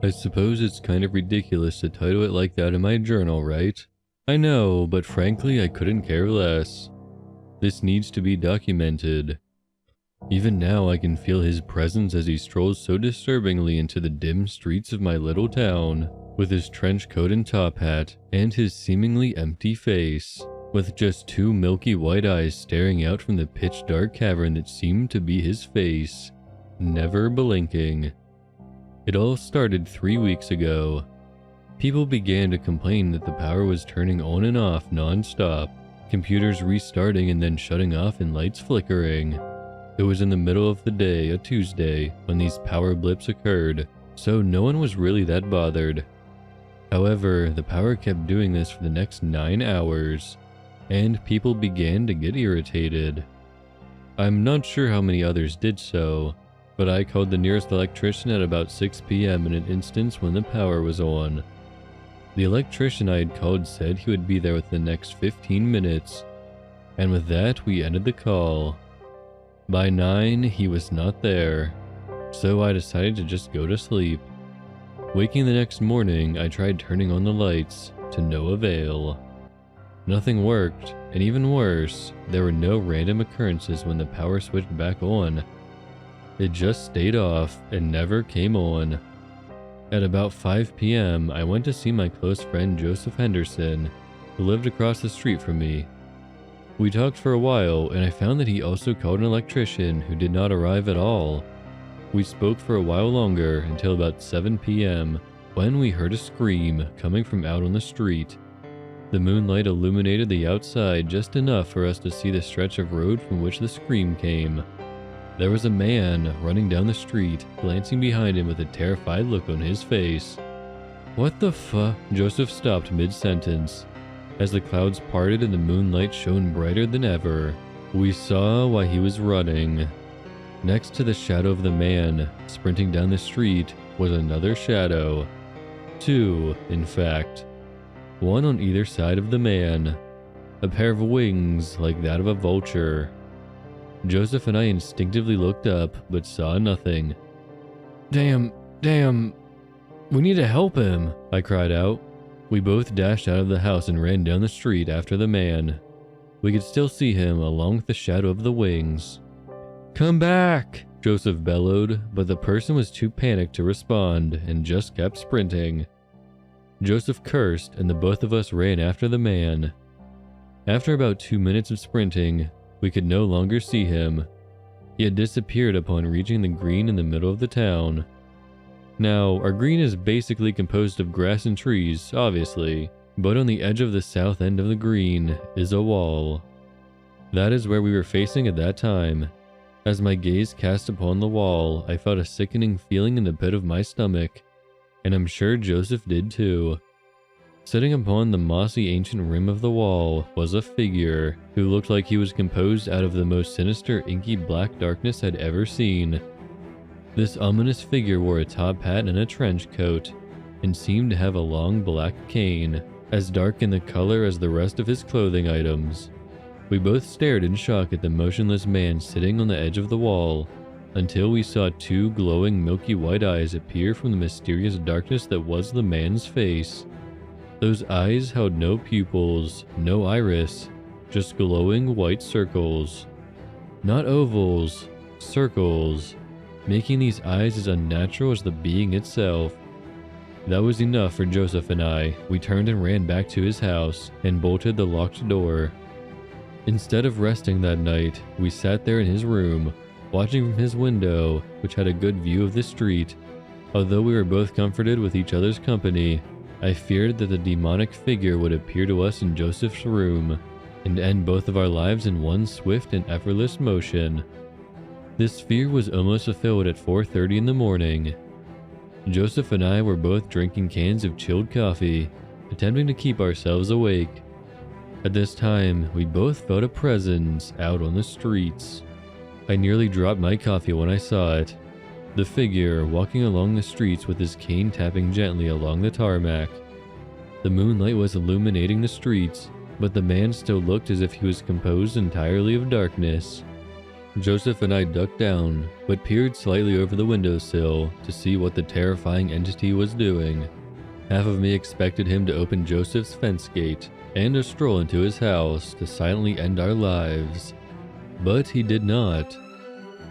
I suppose it's kind of ridiculous to title it like that in my journal, right? I know, but frankly I couldn't care less. This needs to be documented. Even now I can feel his presence as he strolls so disturbingly into the dim streets of my little town, with his trench coat and top hat, and his seemingly empty face, with just two milky white eyes staring out from the pitch dark cavern that seemed to be his face, never blinking. It all started 3 weeks ago. People began to complain that the power was turning on and off non-stop, computers restarting and then shutting off and lights flickering. It was in the middle of the day, a Tuesday, when these power blips occurred, so no one was really that bothered. However, the power kept doing this for the next 9 hours, and people began to get irritated. I'm not sure how many others did so, but I called the nearest electrician at about 6 p.m. in an instance when the power was on. The electrician I had called said he would be there within the next 15 minutes, and with that we ended the call. By 9, he was not there, so I decided to just go to sleep. Waking the next morning, I tried turning on the lights, to no avail. Nothing worked, and even worse, there were no random occurrences when the power switched back on. It just stayed off and never came on. At about 5 p.m., I went to see my close friend Joseph Henderson, who lived across the street from me. We talked for a while, and I found that he also called an electrician who did not arrive at all. We spoke for a while longer until about 7 p.m., when we heard a scream coming from out on the street. The moonlight illuminated the outside just enough for us to see the stretch of road from which the scream came. There was a man running down the street, glancing behind him with a terrified look on his face. "What the fu—" Joseph stopped mid-sentence. As the clouds parted and the moonlight shone brighter than ever, we saw why he was running. Next to the shadow of the man, sprinting down the street, was another shadow. 2, in fact. One on either side of the man. A pair of wings like that of a vulture. Joseph and I instinctively looked up, but saw nothing. Damn, we need to help him," I cried out. We both dashed out of the house and ran down the street after the man. We could still see him along with the shadow of the wings. "Come back," Joseph bellowed, but the person was too panicked to respond and just kept sprinting. Joseph cursed, and the both of us ran after the man. After about 2 minutes of sprinting, we could no longer see him. He had disappeared upon reaching the green in the middle of the town. Now, our green is basically composed of grass and trees, obviously, but on the edge of the south end of the green is a wall. That is where we were facing at that time. As my gaze cast upon the wall, I felt a sickening feeling in the pit of my stomach, and I'm sure Joseph did too. Sitting upon the mossy ancient rim of the wall was a figure who looked like he was composed out of the most sinister inky black darkness I'd ever seen. This ominous figure wore a top hat and a trench coat, and seemed to have a long black cane, as dark in the color as the rest of his clothing items. We both stared in shock at the motionless man sitting on the edge of the wall, until we saw 2 glowing milky white eyes appear from the mysterious darkness that was the man's face. Those eyes held no pupils, no iris, just glowing white circles. Not ovals, circles, making these eyes as unnatural as the being itself. That was enough for Joseph and I. We turned and ran back to his house and bolted the locked door. Instead of resting that night, we sat there in his room, watching from his window, which had a good view of the street. Although we were both comforted with each other's company, I feared that the demonic figure would appear to us in Joseph's room, and end both of our lives in one swift and effortless motion. This fear was almost fulfilled at 4:30 in the morning. Joseph and I were both drinking cans of chilled coffee, attempting to keep ourselves awake. At this time, we both felt a presence out on the streets. I nearly dropped my coffee when I saw it. The figure walking along the streets with his cane tapping gently along the tarmac. The moonlight was illuminating the streets, but the man still looked as if he was composed entirely of darkness. Joseph and I ducked down, but peered slightly over the windowsill to see what the terrifying entity was doing. Half of me expected him to open Joseph's fence gate and to stroll into his house to silently end our lives. But he did not.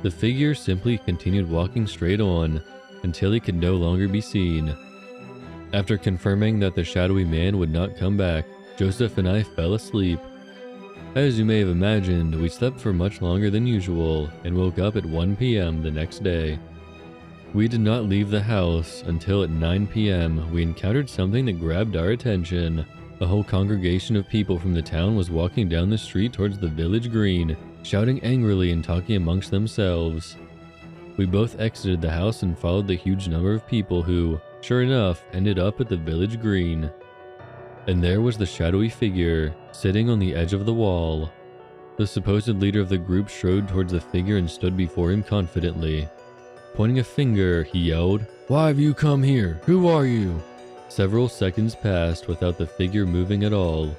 The figure simply continued walking straight on until he could no longer be seen. After confirming that the shadowy man would not come back, Joseph and I fell asleep. As you may have imagined, we slept for much longer than usual and woke up at 1 p.m. the next day. We did not leave the house until at 9 p.m. we encountered something that grabbed our attention. A whole congregation of people from the town was walking down the street towards the village green, shouting angrily and talking amongst themselves. We both exited the house and followed the huge number of people who, sure enough, ended up at the village green. And there was the shadowy figure, sitting on the edge of the wall. The supposed leader of the group strode towards the figure and stood before him confidently. Pointing a finger, he yelled, "Why have you come here? Who are you?" Several seconds passed without the figure moving at all.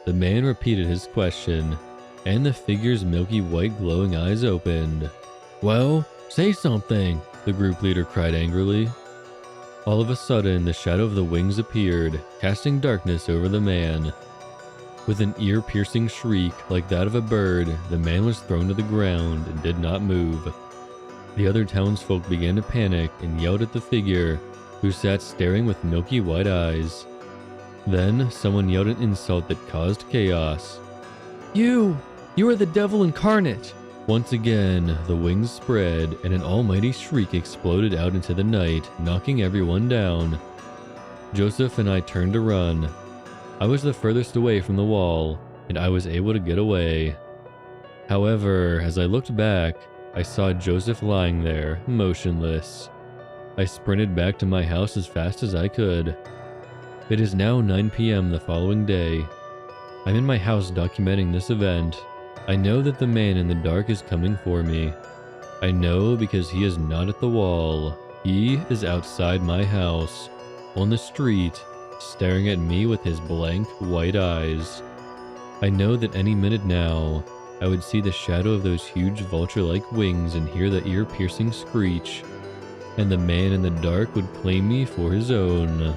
The man repeated his question, and the figure's milky white glowing eyes opened. "Well, say something," the group leader cried angrily. All of a sudden, the shadow of the wings appeared, casting darkness over the man. With an ear-piercing shriek like that of a bird, the man was thrown to the ground and did not move. The other townsfolk began to panic and yelled at the figure, who sat staring with milky white eyes. Then, someone yelled an insult that caused chaos. You are the devil incarnate!" Once again, the wings spread and an almighty shriek exploded out into the night, knocking everyone down. Joseph and I turned to run. I was the furthest away from the wall, and I was able to get away. However, as I looked back, I saw Joseph lying there, motionless. I sprinted back to my house as fast as I could. It is now 9 p.m. the following day. I'm in my house documenting this event. I know that the man in the dark is coming for me. I know because he is not at the wall. He is outside my house, on the street, staring at me with his blank white eyes. I know that any minute now, I would see the shadow of those huge vulture-like wings and hear the ear-piercing screech, and the man in the dark would claim me for his own.